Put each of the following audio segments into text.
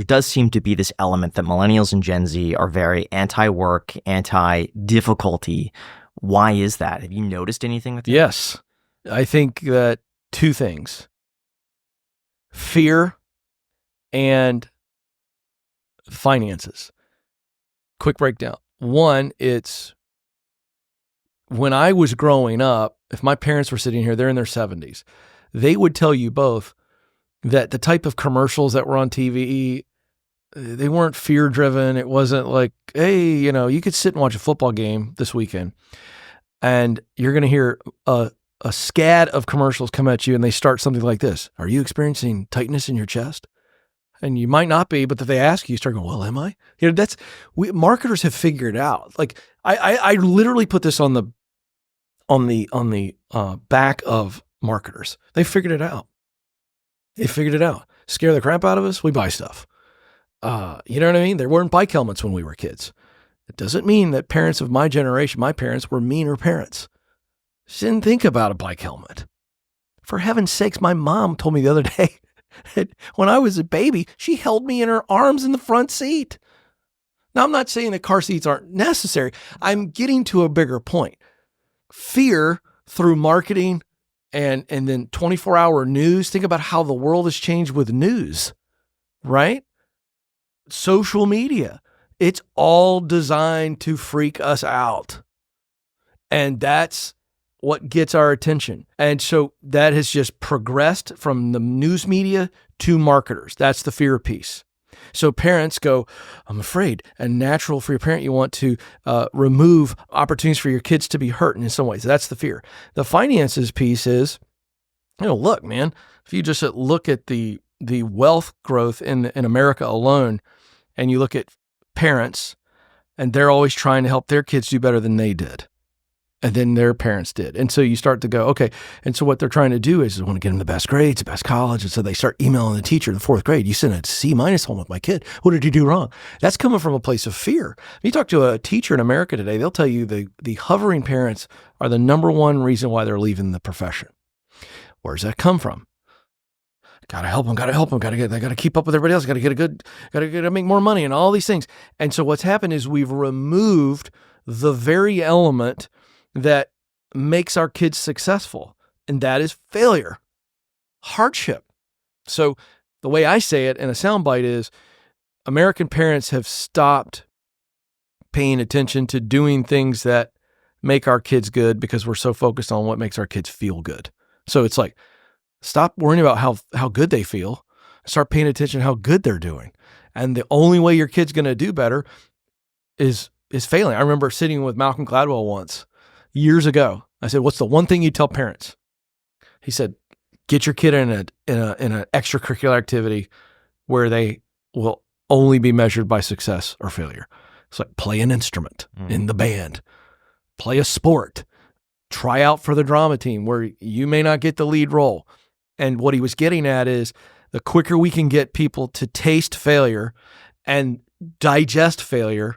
There does seem to be this element that millennials and Gen Z are very anti-work, anti-difficulty. Why is that? Have you noticed anything with that? Yes. I think that two things: fear and finances. Quick breakdown. One, it's when I was growing up, if my parents were sitting here, they're in their 70s, they would tell you both that the type of commercials that were on TV, they weren't fear-driven. It wasn't like, hey, you could sit and watch a football game this weekend and you're going to hear a scad of commercials come at you and they start something like this. Are you experiencing tightness in your chest? And you might not be, but if they ask you, you start going, well, am I? Marketers have figured out. Like I literally put this on the back of marketers. They figured it out. Scare the crap out of us. We buy stuff. You know what I mean? There weren't bike helmets when we were kids. It doesn't mean that parents of my generation, my parents, were meaner parents. She didn't think about a bike helmet. For heaven's sakes, my mom told me the other day that when I was a baby, she held me in her arms in the front seat. Now, I'm not saying that car seats aren't necessary. I'm getting to a bigger point. Fear through marketing and then 24-hour news. Think about how the world has changed with news, right? Social media. It's all designed to freak us out. And that's what gets our attention. And so that has just progressed from the news media to marketers. That's the fear piece. So parents go, I'm afraid. And natural for your parent, you want to remove opportunities for your kids to be hurt in some ways. That's the fear. The finances piece is, look, man, if you just look at the wealth growth in America alone, and you look at parents, and they're always trying to help their kids do better than they did. And then their parents did. And so you start to go, okay. And so what they're trying to do is they want to get them the best grades, the best college. And so they start emailing the teacher in the fourth grade. You sent a C- home with my kid. What did you do wrong? That's coming from a place of fear. If you talk to a teacher in America today, they'll tell you the hovering parents are the number one reason why they're leaving the profession. Where does that come from? Gotta help them. They gotta keep up with everybody else. Gotta make more money and all these things. And so what's happened is we've removed the very element that makes our kids successful, and that is failure, hardship. So the way I say it in a soundbite is American parents have stopped paying attention to doing things that make our kids good because we're so focused on what makes our kids feel good. So it's like, stop worrying about how good they feel. Start paying attention to how good they're doing. And the only way your kid's going to do better is failing. I remember sitting with Malcolm Gladwell once, years ago. I said, what's the one thing you tell parents? He said, get your kid in an extracurricular activity where they will only be measured by success or failure. It's like play an instrument in the band, play a sport, try out for the drama team where you may not get the lead role. And what he was getting at is the quicker we can get people to taste failure and digest failure,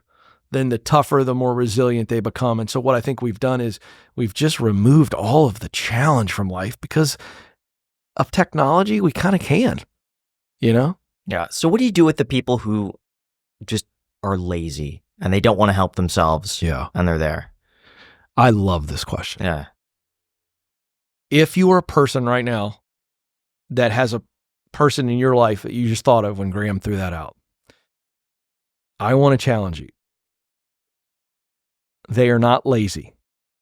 then the tougher, the more resilient they become. And so what I think we've done is we've just removed all of the challenge from life because of technology. We kind of can, Yeah. So what do you do with the people who just are lazy and they don't want to help themselves? Yeah. And they're there. I love this question. Yeah. If you are a person right now that has a person in your life that you just thought of when Graham threw that out, I want to challenge you. They are not lazy.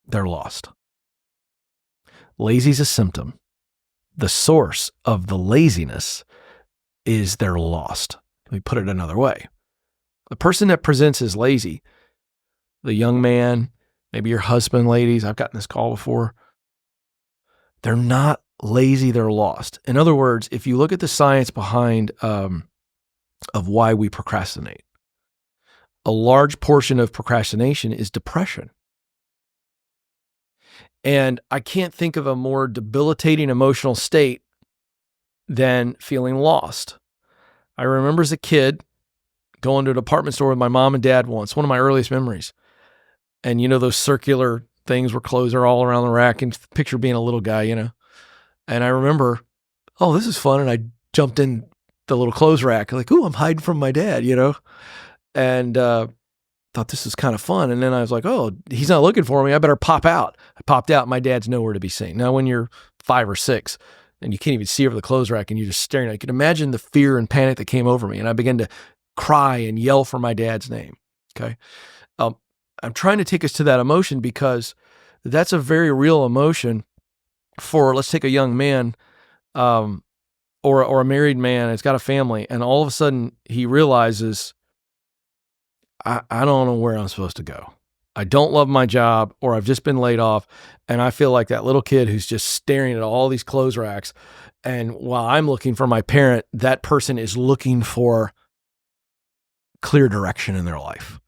They're lost. Lazy is a symptom. The source of the laziness is they're lost. Let me put it another way. The person that presents as lazy, the young man, maybe your husband, ladies, I've gotten this call before. They're not lazy, they're lost. In other words, if you look at the science behind of why we procrastinate, a large portion of procrastination is depression. And I can't think of a more debilitating emotional state than feeling lost. I remember as a kid going to a department store with my mom and dad once, one of my earliest memories. And those circular things where clothes are all around the rack, and picture being a little guy, And I remember, oh, this is fun. And I jumped in the little clothes rack, like, ooh, I'm hiding from my dad, and thought this was kind of fun. And then I was like, oh, he's not looking for me. I better pop out. I popped out. My dad's nowhere to be seen. Now, when you're 5 or 6 and you can't even see over the clothes rack and you're just staring, I could imagine the fear and panic that came over me. And I began to cry and yell for my dad's name. Okay. I'm trying to take us to that emotion because that's a very real emotion for, let's take a young man, or a married man that's got a family, and all of a sudden he realizes, I don't know where I'm supposed to go. I don't love my job, or I've just been laid off, and I feel like that little kid who's just staring at all these clothes racks, and while I'm looking for my parent, that person is looking for clear direction in their life.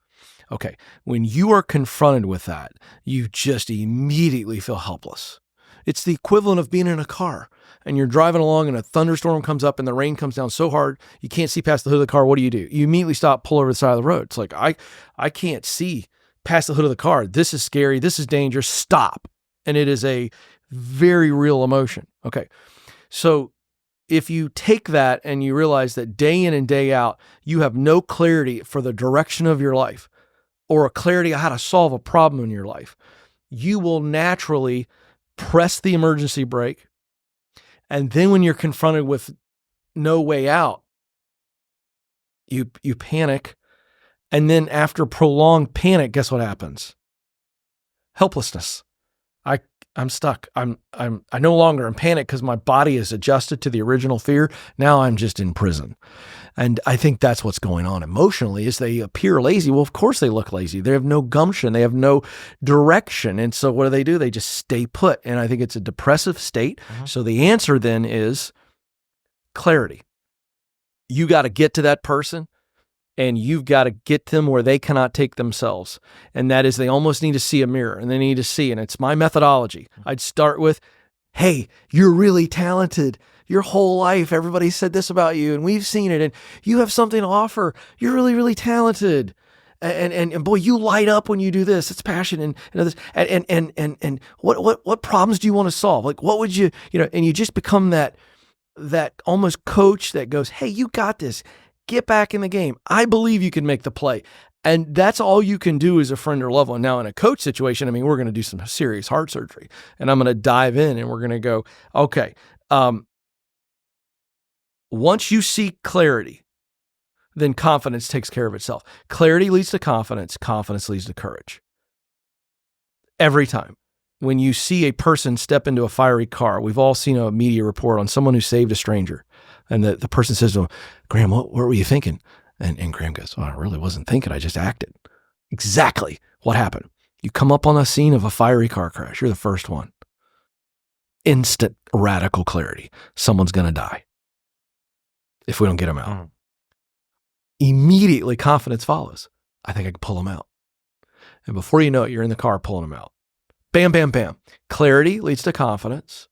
Okay, when you are confronted with that, you just immediately feel helpless. It's the equivalent of being in a car and you're driving along and a thunderstorm comes up and the rain comes down so hard you can't see past the hood of the car. What do? You immediately stop, pull over the side of the road. It's like, I can't see past the hood of the car. This is scary. This is dangerous. Stop. And it is a very real emotion. Okay, so if you take that and you realize that day in and day out, you have no clarity for the direction of your life or a clarity on how to solve a problem in your life, you will naturally press the emergency brake. And then when you're confronted with no way out, you panic. And then after prolonged panic, guess what happens? Helplessness. I'm stuck. I no longer am panicked because my body is adjusted to the original fear. Now I'm just in prison. And I think that's what's going on emotionally is they appear lazy. Well, of course they look lazy. They have no gumption. They have no direction. And so what do? They just stay put. And I think it's a depressive state. Mm-hmm. So the answer then is clarity. You got to get to that person and you've got to get them where they cannot take themselves. And that is they almost need to see a mirror and they need to see. And it's my methodology. I'd start with, hey, you're really talented. Your whole life, everybody said this about you and we've seen it and you have something to offer. You're really, really talented. And boy, you light up when you do this. It's passion and others. And what problems do you want to solve? Like, what would you and you just become that almost coach that goes, hey, you got this. Get back in the game. I believe you can make the play. And that's all you can do as a friend or loved one. Now, in a coach situation, I mean, we're going to do some serious heart surgery and I'm going to dive in and we're going to go, okay, once you seek clarity, then confidence takes care of itself. Clarity leads to confidence. Confidence leads to courage. Every time. When you see a person step into a fiery car, we've all seen a media report on someone who saved a stranger. And the person says to him, Graham, what were you thinking? And Graham goes, oh, I really wasn't thinking. I just acted. Exactly what happened. You come up on the scene of a fiery car crash. You're the first one. Instant radical clarity. Someone's going to die if we don't get them out. Mm. Immediately confidence follows. I think I can pull them out. And before you know it, you're in the car pulling them out. Bam, bam, bam. Clarity leads to confidence.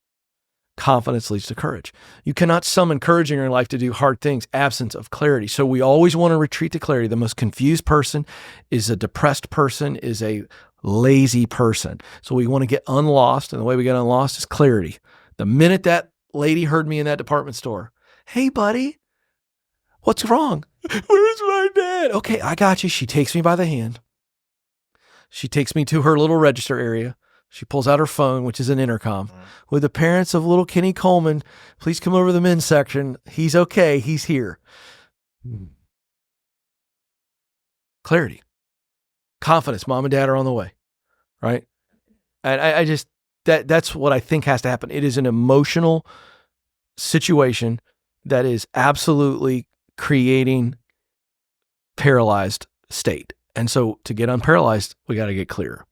Confidence leads to courage. You cannot summon courage in your life to do hard things, absence of clarity. So we always want to retreat to clarity. The most confused person is a depressed person, is a lazy person. So we want to get unlost. And the way we get unlost is clarity. The minute that lady heard me in that department store, hey, buddy, what's wrong? Where's my dad? Okay, I got you. She takes me by the hand. She takes me to her little register area. She pulls out her phone, which is an intercom. With the parents of little Kenny Coleman, please come over to the men's section. He's okay. He's here. Clarity. Confidence. Mom and dad are on the way. Right? And I just, that's what I think has to happen. It is an emotional situation that is absolutely creating paralyzed state. And so to get unparalyzed, we got to get clear.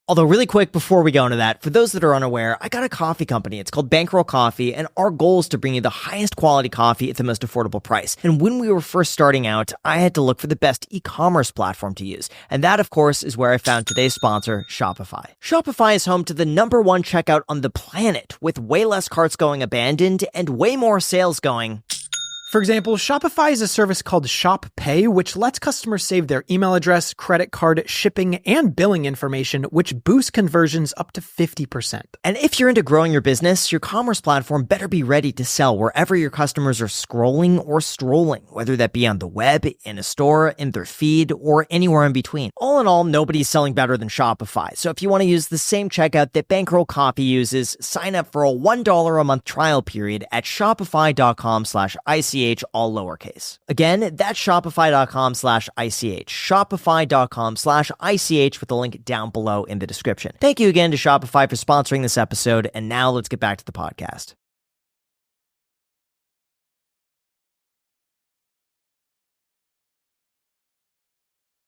Although really quick before we go into that, for those that are unaware, I got a coffee company. It's called Bankroll Coffee, and our goal is to bring you the highest quality coffee at the most affordable price. And when we were first starting out, I had to look for the best e-commerce platform to use. And that, of course, is where I found today's sponsor, Shopify. Shopify is home to the #1 checkout on the planet, with way less carts going abandoned and way more sales going For example, Shopify is a service called Shop Pay, which lets customers save their email address, credit card, shipping, and billing information, which boosts conversions up to 50%. And if you're into growing your business, your commerce platform better be ready to sell wherever your customers are scrolling or strolling, whether that be on the web, in a store, in their feed, or anywhere in between. All in all, nobody's selling better than Shopify. So if you want to use the same checkout that Bankroll Coffee uses, sign up for a $1 a month trial period at shopify.com/ICH, all lowercase. Again, that's shopify.com/ICH. Shopify.com/ICH with the link down below in the description. Thank you again to Shopify for sponsoring this episode. And now let's get back to the podcast.